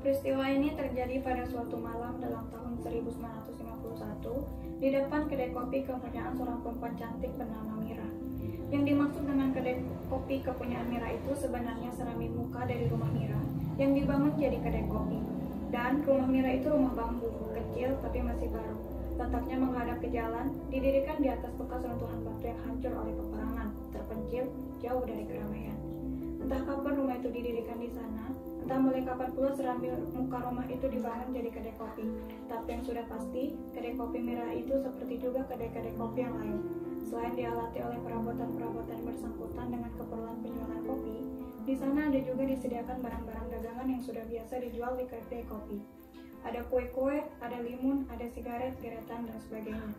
Peristiwa ini terjadi pada suatu malam dalam tahun 1951 di depan kedai kopi kepunyaan seorang perempuan cantik bernama Mira. Yang dimaksud dengan kedai kopi kepunyaan Mira itu sebenarnya serambi muka dari rumah Mira yang dibangun jadi kedai kopi. Dan rumah Mira itu rumah bambu, kecil tapi masih baru. Letaknya menghadap ke jalan, didirikan di atas bekas runtuhan batu yang hancur oleh peperangan, terpencil jauh dari keramaian. Entah kapan rumah itu didirikan di sana, entah mulai kapan pula serambi muka rumah itu dibangun jadi kedai kopi. Tapi yang sudah pasti, kedai kopi Mira itu seperti juga kedai-kedai kopi yang lain. Selain dialati oleh perabotan-perabotan yang bersangkutan dengan keperluan penjualan kopi, di sana ada juga disediakan barang-barang dagangan yang sudah biasa dijual di kedai kopi. Ada kue-kue, ada limun, ada sigaret, geretan, dan sebagainya.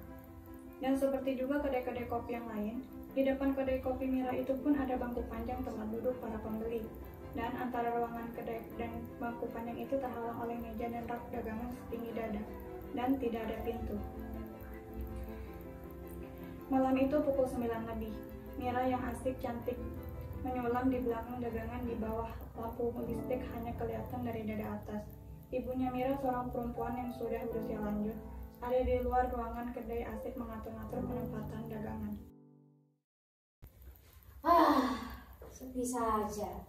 Dan seperti juga kedai-kedai kopi yang lain, di depan kedai kopi Mira itu pun ada bangku panjang tempat duduk para pembeli. Dan antara ruangan kedai dan bangku panjang itu terhalang oleh meja dan rak dagangan setinggi dada. Dan tidak ada pintu. Malam itu pukul 9 lebih. Mira yang asik cantik menyulam di belakang dagangan di bawah lampu listrik hanya kelihatan dari dada atas. Ibunya Mira seorang perempuan yang sudah berusia lanjut. Ada di luar ruangan kedai asik mengatur-ngatur penempatan dagangan. Sepi saja.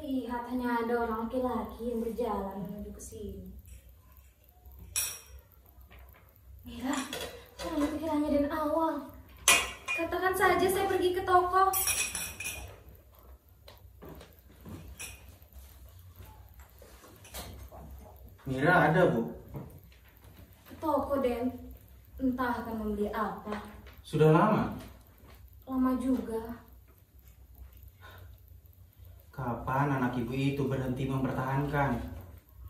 Lihat hanya ada orang laki-laki yang berjalan menuju ke sini. Mira, jangan pikirannya dan awal. Katakan saja saya pergi ke toko. Mira ada, Bu? Ke toko, Den. Entah akan membeli apa. Sudah lama? Lama juga. Kapan anak ibu itu berhenti mempertahankan?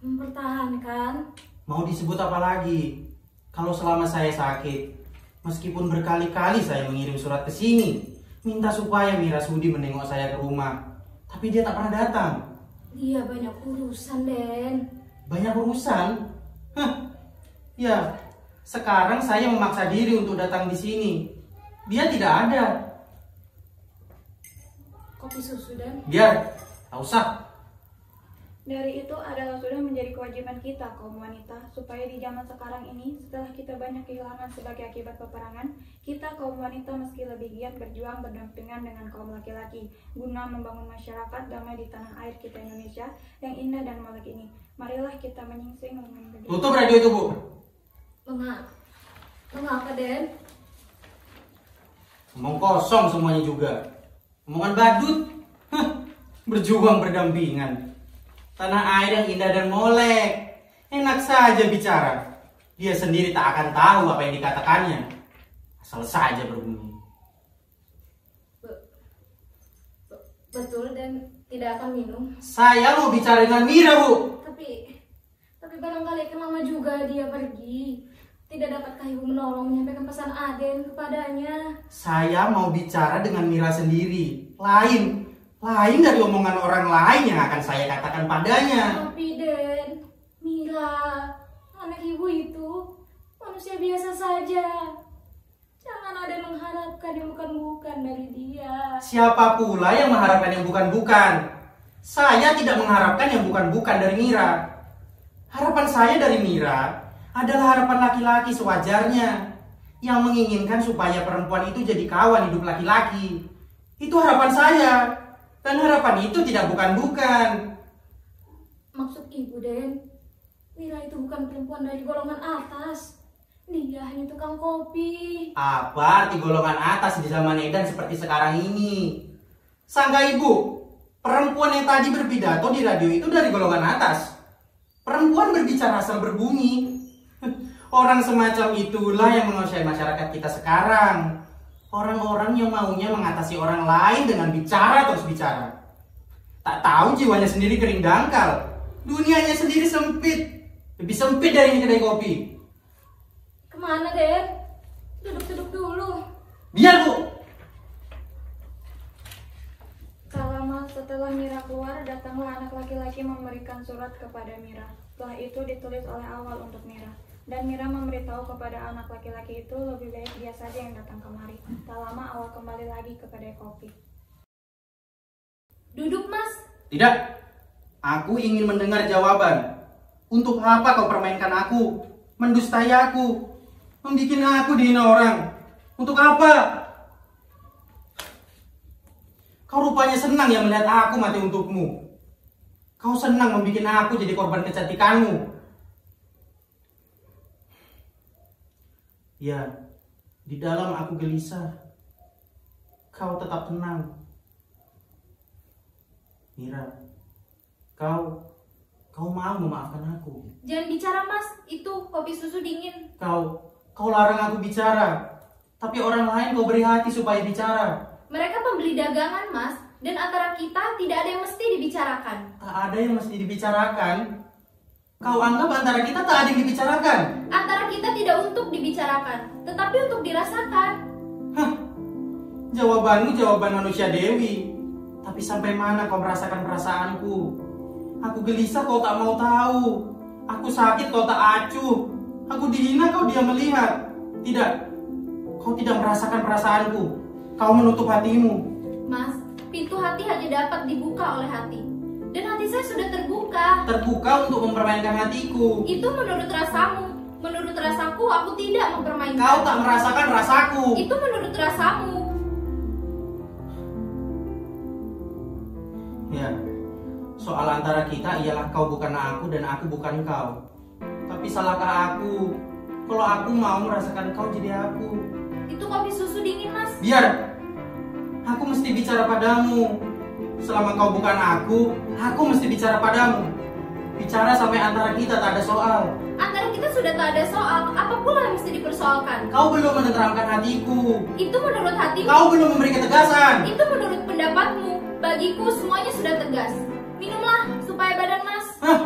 Mempertahankan? Mau disebut apa lagi? Kalau selama saya sakit, meskipun berkali-kali saya mengirim surat ke sini, minta supaya Mira Sudi menengok saya ke rumah, tapi dia tak pernah datang. Dia banyak urusan, Den. Banyak urusan? Ya, sekarang saya memaksa diri untuk datang di sini. Dia tidak ada. Kopi susu, Den. Biar, tak usah. Dari itu adalah sudah menjadi kewajiban kita kaum wanita supaya di zaman sekarang ini setelah kita banyak kehilangan sebagai akibat peperangan, kita kaum wanita meski lebih giat berjuang berdampingan dengan kaum laki-laki guna membangun masyarakat damai di tanah air kita Indonesia yang indah dan melek ini. Marilah kita menyingsing dengan begitu. Tutup radio itu, Bu. Mengapa, Den? Omong kosong semuanya juga. Omongan badut. Berjuang berdampingan. Tanah air yang indah dan molek. Enak saja bicara. Dia sendiri tak akan tahu apa yang dikatakannya. Asal saja berbunyi. Betul, dan tidak akan minum. Saya mau bicara dengan Mira, Bu. Tapi barangkali akan lama juga dia pergi. Tidak dapatkah ibu menolong menyampaikan pesan Aden kepadanya? Saya mau bicara dengan Mira sendiri. Lain dari omongan orang lain yang akan saya katakan padanya. Tapi Den, Mira, anak ibu itu manusia biasa saja. Jangan ada mengharapkan yang bukan-bukan dari dia. Siapa pula yang mengharapkan yang bukan-bukan? Saya tidak mengharapkan yang bukan-bukan dari Mira. Harapan saya dari Mira adalah harapan laki-laki sewajarnya, yang menginginkan supaya perempuan itu jadi kawan hidup laki-laki. Itu harapan saya. Dan harapan itu tidak bukan-bukan. Maksud ibu, Den, Mira itu bukan perempuan dari golongan atas. Dia hanya tukang kopi. Apa arti golongan atas di zaman edan seperti sekarang ini? Sangka ibu, perempuan yang tadi berpidato di radio itu dari golongan atas. Perempuan berbicara asal berbunyi. Orang semacam itulah yang menguasai masyarakat kita sekarang. Orang-orang yang maunya mengatasi orang lain dengan bicara terus bicara. Tak tahu jiwanya sendiri kering dangkal. Dunianya sendiri sempit. Lebih sempit dari ini kedai kopi. Kemana, Den? Duduk-duduk dulu. Biar, Bu. Tak lama setelah Mira keluar, datanglah anak laki-laki memberikan surat kepada Mira. Setelah itu ditulis oleh Awal untuk Mira. Dan Mira memberitahu kepada anak laki-laki itu lebih baik dia saja yang datang kemari. Tak lama Awal kembali lagi ke kedai kopi. Duduk, Mas. Tidak. Aku ingin mendengar jawaban. Untuk apa kau permainkan aku? Mendustai aku? Membikin aku dihina orang? Untuk apa? Kau rupanya senang ya melihat aku mati untukmu. Kau senang membuat aku jadi korban kecantikanmu. Ya, di dalam aku gelisah. Kau tetap tenang. Mira, kau mau memaafkan aku? Jangan bicara mas, itu kopi susu dingin. Kau larang aku bicara. Tapi orang lain kau beri hati supaya bicara. Mereka pembeli dagangan mas, dan antara kita tidak ada yang mesti dibicarakan. Tak ada yang mesti dibicarakan. Kau anggap antara kita tak ada yang dibicarakan? Antara kita tidak untuk dibicarakan, tetapi untuk dirasakan. Hah, jawabanmu jawaban manusia dewi. Tapi sampai mana kau merasakan perasaanku? Aku gelisah kau tak mau tahu. Aku sakit kau tak acuh. Aku dihina kau diam melihat. Tidak, kau tidak merasakan perasaanku. Kau menutup hatimu. Mas, pintu hati hanya dapat dibuka oleh hati. Dan hati saya sudah terbuka. Terbuka untuk mempermainkan hatiku. Itu menurut rasamu. Menurut rasaku, aku tidak mempermainkan. Kau tak merasakan rasaku. Itu menurut rasamu. Ya, soal antara kita ialah kau bukan aku dan aku bukan kau. Tapi salahkah aku kalau aku mau merasakan kau jadi aku? Itu kopi susu dingin mas. Biar, aku mesti bicara padamu. Selama kau bukan aku mesti bicara padamu. Bicara sampai antara kita tak ada soal. Antara kita sudah tak ada soal. Apa pula yang mesti dipersoalkan? Kau belum menenteramkan hatiku. Itu menurut hatimu. Kau belum memberi ketegasan. Itu menurut pendapatmu. Bagiku semuanya sudah tegas. Minumlah supaya badan mas. Hah,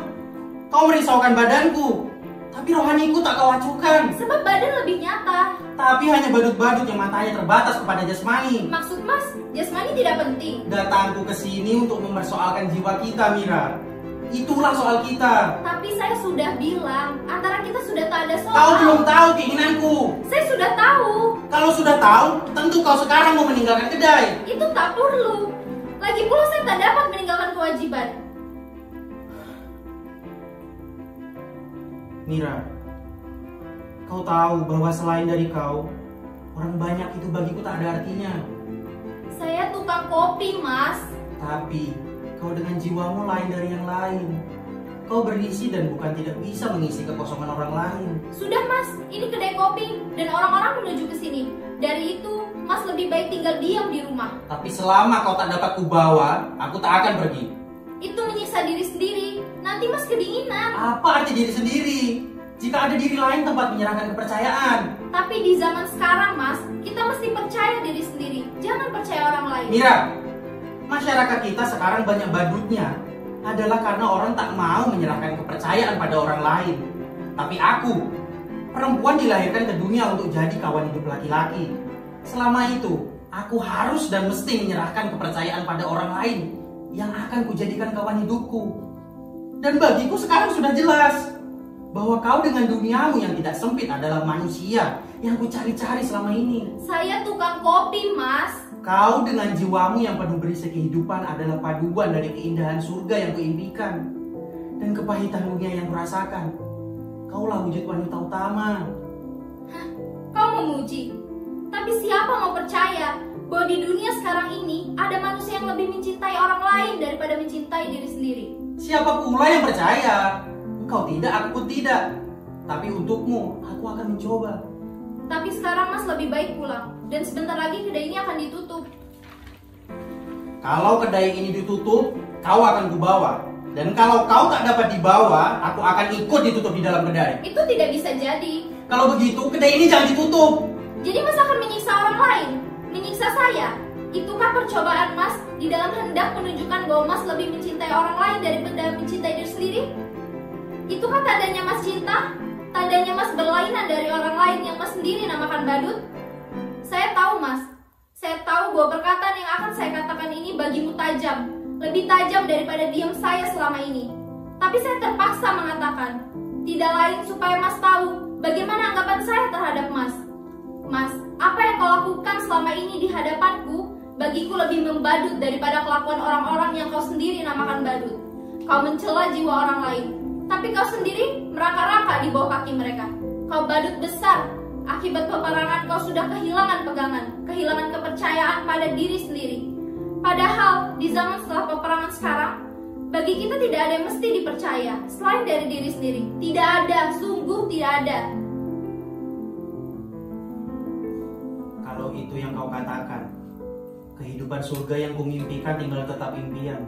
kau merisaukan badanku. Tapi rohaniku tak kau acuhkan. Sebab badan lebih nyata. Tapi hanya badut-badut yang matanya terbatas kepada jasmani. Maksud mas, jasmani tidak penting. Datangku ke sini untuk mempersoalkan jiwa kita, Mira. Itulah soal kita. Tapi saya sudah bilang, antara kita sudah tak ada soal. Kau belum tahu keinginanku. Saya sudah tahu. Kalau sudah tahu, tentu kau sekarang mau meninggalkan kedai. Itu tak perlu. Lagi pula saya tak dapat meninggalkan kewajiban. Mira, kau tahu bahwa selain dari kau, orang banyak itu bagiku tak ada artinya. Saya tukang kopi, mas. Tapi kau dengan jiwamu lain dari yang lain. Kau berisi dan bukan tidak bisa mengisi kekosongan orang lain. Sudah, mas. Ini kedai kopi dan orang-orang menuju ke sini. Dari itu, mas lebih baik tinggal diam di rumah. Tapi selama kau tak dapat kubawa, aku tak akan pergi. Itu menyiksa diri sendiri. Nanti mas kedinginan. Apa arti diri sendiri? Jika ada diri lain tempat menyerahkan kepercayaan. Tapi di zaman sekarang, mas, kita mesti percaya diri sendiri. Jangan percaya orang lain. Mira, masyarakat kita sekarang banyak badutnya adalah karena orang tak mau menyerahkan kepercayaan pada orang lain. Tapi aku, perempuan dilahirkan ke dunia untuk jadi kawan hidup laki-laki. Selama itu, aku harus dan mesti menyerahkan kepercayaan pada orang lain yang akan kujadikan kawan hidupku. Dan bagiku sekarang sudah jelas bahwa kau dengan duniamu yang tidak sempit adalah manusia yang kucari-cari selama ini. Saya tukang kopi, mas. Kau dengan jiwamu yang penuh berisi kehidupan adalah paduan dari keindahan surga yang kuimpikan dan kepahitan dunia yang kurasakan. Kaulah wujud wanita utama. Hah, kau memuji. Tapi siapa mau percaya bahwa di dunia sekarang ini ada manusia yang lebih mencintai orang lain daripada mencintai diri sendiri? Siapa pula yang percaya? Engkau tidak, aku pun tidak. Tapi untukmu, aku akan mencoba. Tapi sekarang mas lebih baik pulang. Dan sebentar lagi kedai ini akan ditutup. Kalau kedai ini ditutup, kau akan kubawa. Dan kalau kau tak dapat dibawa, aku akan ikut ditutup di dalam kedai. Itu tidak bisa jadi. Kalau begitu, kedai ini jangan ditutup. Jadi mas akan menyiksa orang lain? Menyiksa saya? Itukah percobaan mas di dalam hendak menunjukkan bahwa mas lebih mencintai orang lain daripada mencintai diri sendiri? Itukah tandanya mas cinta? Tandanya mas berlainan dari orang lain yang mas sendiri namakan badut? Saya tahu mas. Saya tahu bahwa perkataan yang akan saya katakan ini bagimu tajam. Lebih tajam daripada diam saya selama ini. Tapi saya terpaksa mengatakan. Tidak lain supaya mas tahu bagaimana anggapan saya terhadap mas. Mas, apa yang kau lakukan selama ini di hadapanku bagiku lebih membadut daripada kelakuan orang-orang yang kau sendiri namakan badut. Kau mencela jiwa orang lain, tapi kau sendiri merangkak-rangkak di bawah kaki mereka. Kau badut besar. Akibat peperangan kau sudah kehilangan pegangan, kehilangan kepercayaan pada diri sendiri. Padahal di zaman setelah peperangan sekarang, bagi kita tidak ada yang mesti dipercaya selain dari diri sendiri. Tidak ada, sungguh tidak ada. Kalau itu yang kau katakan, kehidupan surga yang kumimpikan tinggal tetap impian.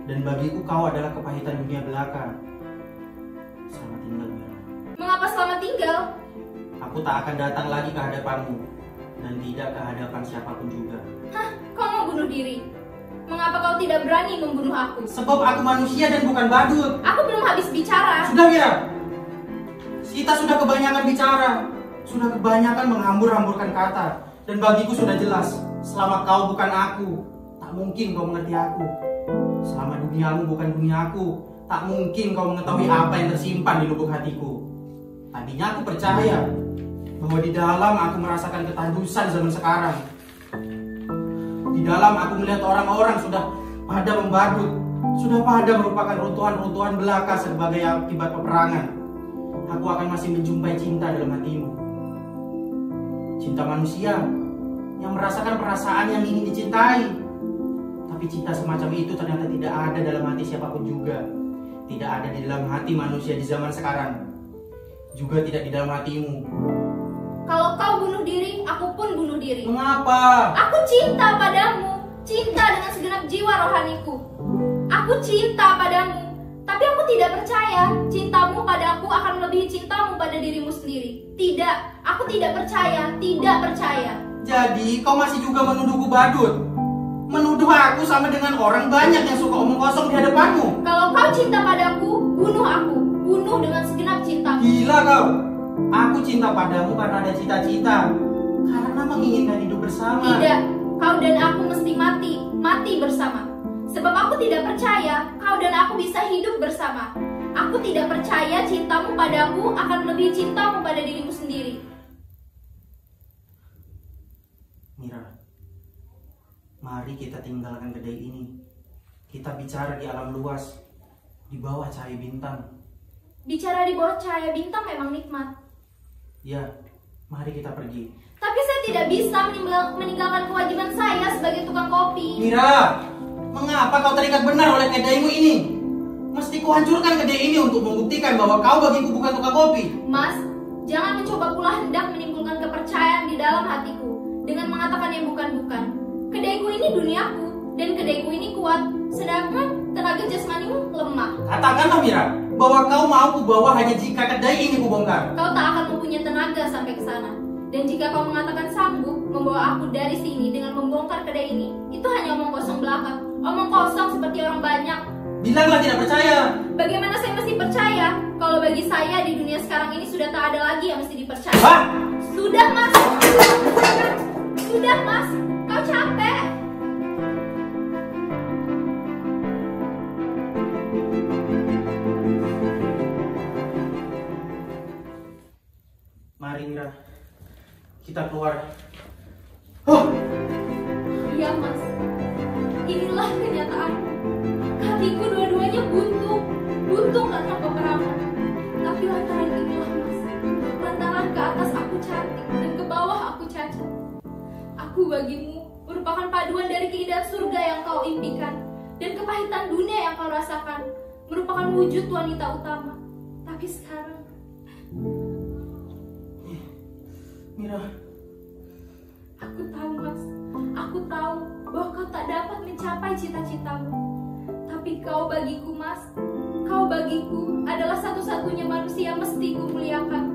Dan bagiku kau adalah kepahitan dunia belaka. Selamat tinggal, Mira. Mengapa selamat tinggal? Aku tak akan datang lagi ke hadapanmu, dan tidak ke hadapan siapapun juga. Hah, kau mau bunuh diri? Mengapa kau tidak berani membunuh aku? Sebab aku manusia dan bukan badut. Aku belum habis bicara. Sudah, Mira. Kita sudah kebanyakan bicara. Sudah kebanyakan menghambur-hamburkan kata. Dan bagiku sudah jelas, selama kau bukan aku, tak mungkin kau mengerti aku. Selama duniamu bukan duniaku, tak mungkin kau mengetahui apa yang tersimpan di lubuk hatiku. Tadinya aku percaya bahwa di dalam aku merasakan ketandusan zaman sekarang. Di dalam aku melihat orang-orang sudah pada membadut, sudah pada merupakan runtuhan-runtuhan belaka sebagai akibat peperangan. Aku akan masih menjumpai cinta dalam hatimu. Cinta manusia yang merasakan perasaan yang ingin dicintai. Tapi cinta semacam itu ternyata tidak ada dalam hati siapapun juga. Tidak ada di dalam hati manusia di zaman sekarang. Juga tidak di dalam hatimu. Kalau kau bunuh diri, aku pun bunuh diri. Mengapa? Aku cinta padamu, cinta dengan segenap jiwa rohaniku. Aku cinta padamu, tapi aku tidak percaya cintamu padaku akan melebihi cintamu pada dirimu sendiri. Tidak, aku tidak percaya, tidak percaya. Jadi kau masih juga menuduhku badut? Menuduh aku sama dengan orang banyak yang suka omong kosong di hadapanmu? Kalau kau cinta padaku, bunuh aku. Bunuh dengan segenap cintamu. Gila kau. Aku cinta padamu karena ada cita-cita. Karena menginginkan hidup bersama. Tidak, kau dan aku mesti mati bersama. Sebab aku tidak percaya kau dan aku bisa hidup bersama. Aku tidak percaya cintamu padaku akan melebihi cintamu pada dirimu sendiri. Mira, mari kita tinggalkan kedai ini. Kita bicara di alam luas, di bawah cahaya bintang. Bicara di bawah cahaya bintang memang nikmat. Ya, mari kita pergi. Tapi saya tidak bisa meninggalkan kewajiban saya sebagai tukang kopi. Mira, mengapa kau terikat benar oleh kedaimu ini? Mesti kuhancurkan kedai ini untuk membuktikan bahwa kau bagiku bukan tukang kopi. Mas, jangan mencoba pula hendak menimbulkan kepercayaan di dalam hatiku dengan mengatakan yang bukan-bukan. Kedaiku ini duniaku, dan kedaiku ini kuat, sedangkan tenaga jasmanimu lemah. Katakanlah Mira, bahwa kau mau kubawa hanya jika kedai ini kubongkar. Kau tak akan mempunyai tenaga sampai ke sana. Dan jika kau mengatakan sanggup membawa aku dari sini dengan membongkar kedai ini, itu hanya omong kosong belaka. Omong kosong seperti orang banyak. Bilanglah tidak percaya. Bagaimana saya mesti percaya kalau bagi saya di dunia sekarang ini sudah tak ada lagi yang mesti dipercaya. Hah? Sudah mas, sudah mas, kau capek. Mari Mira, kita keluar. Oh, Iya mas, inilah kenyataan. Kakiku dua-duanya buntu karena peperangan. Tapi lantaran inilah mas, lantaran ke atas aku cantik dan ke bawah aku cacat. Aku bagimu merupakan paduan dari keindahan surga yang kau impikan dan kepahitan dunia yang kau rasakan, merupakan wujud wanita utama. Tapi sekarang, Mira. aku tahu mas, aku tahu bahwa kau tak dapat mencapai cita-citamu. Tapi kau bagiku mas, kau bagiku adalah satu-satunya manusia yang mesti ku muliakan.